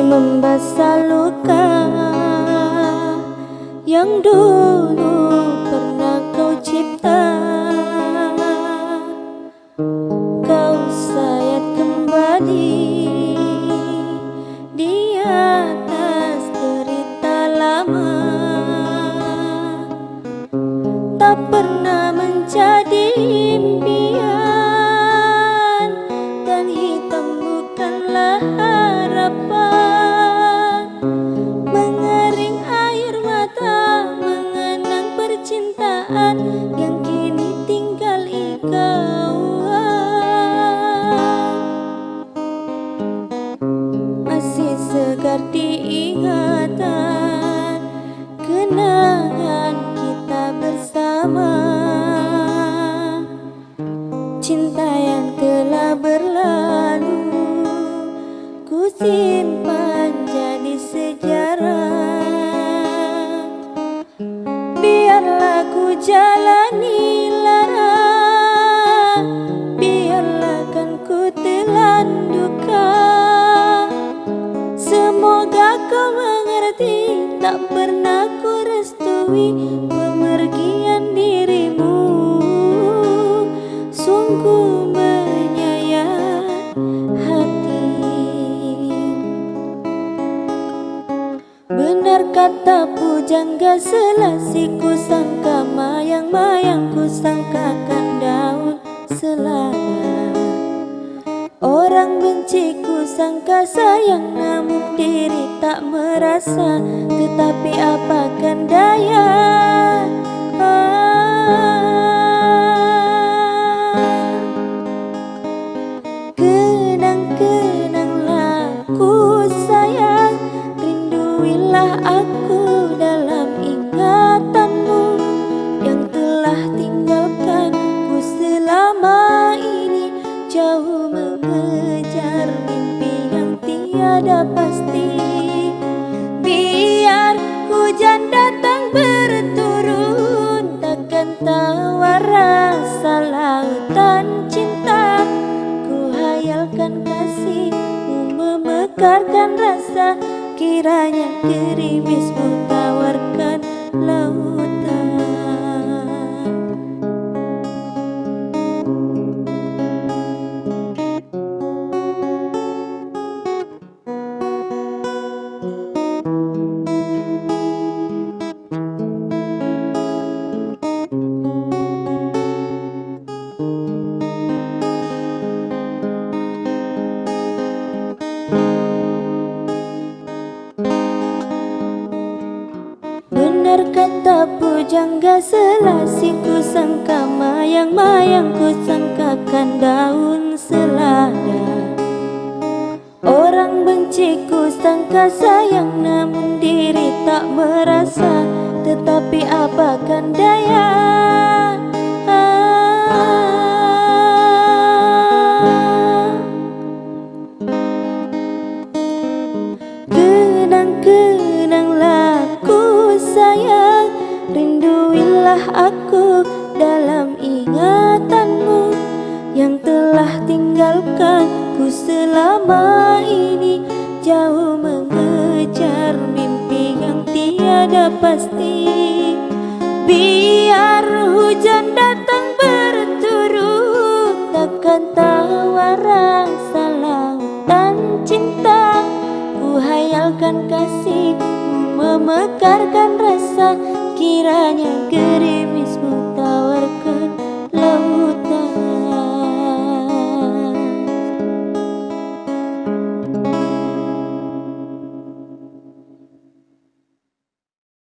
membasah luka yang dulu pernah kau cipta. Kau sayat kembali di atas derita lama, tak pernah menjadi impian, dan hitam bukanlah harapan. Mengering air mata mengenang percintaan yang kini tinggal ikauan. Masih segar diingatan kenangan kita bersama, cinta yang telah berlalu ku simpan jadi sejarah. Biarlah ku jalani lara, biarlah kan ku telan duka. Semoga kau mengerti, tak pernah ku restui pemergian dirimu. Sungguh menyayat hati. Benar kata pujangga Selasih, ku sangka mayang-mayang, ku sangkakan daun selada. Orang benci ku sangka sayang, namun diri tak merasa. Tetapi apakan daya, kenang-kenanglah ku sayang, rinduilah aku dalam ingatanmu yang telah tinggalkan ku selama ini, jauh mengejar mimpi yang tiada pasti. Biar hujan datang berturun, takkan tawar rasa lautan cinta. Ku hayalkan kasihmu memekarkan rasa, kiranya gerimismu tawarkan lautan. Benar kata pujangga Selasih, ku sangka mayang-mayang, ku sangkakan daun selada. Orang benci ku sangka sayang, namun diri tak merasa. Tetapi apakan daya, kenang-kenanglah ku sayang, rinduilah aku dalam ingatanmu yang telah tinggalkan ku selama ini, jauh mengejar mimpi yang tiada pasti. Biar hujan datang berturut, takkan tawar rasa lautan cinta. Ku hayalkan kasihmu memekarkan rasa, kiranya gerimismu tawarkan lautan.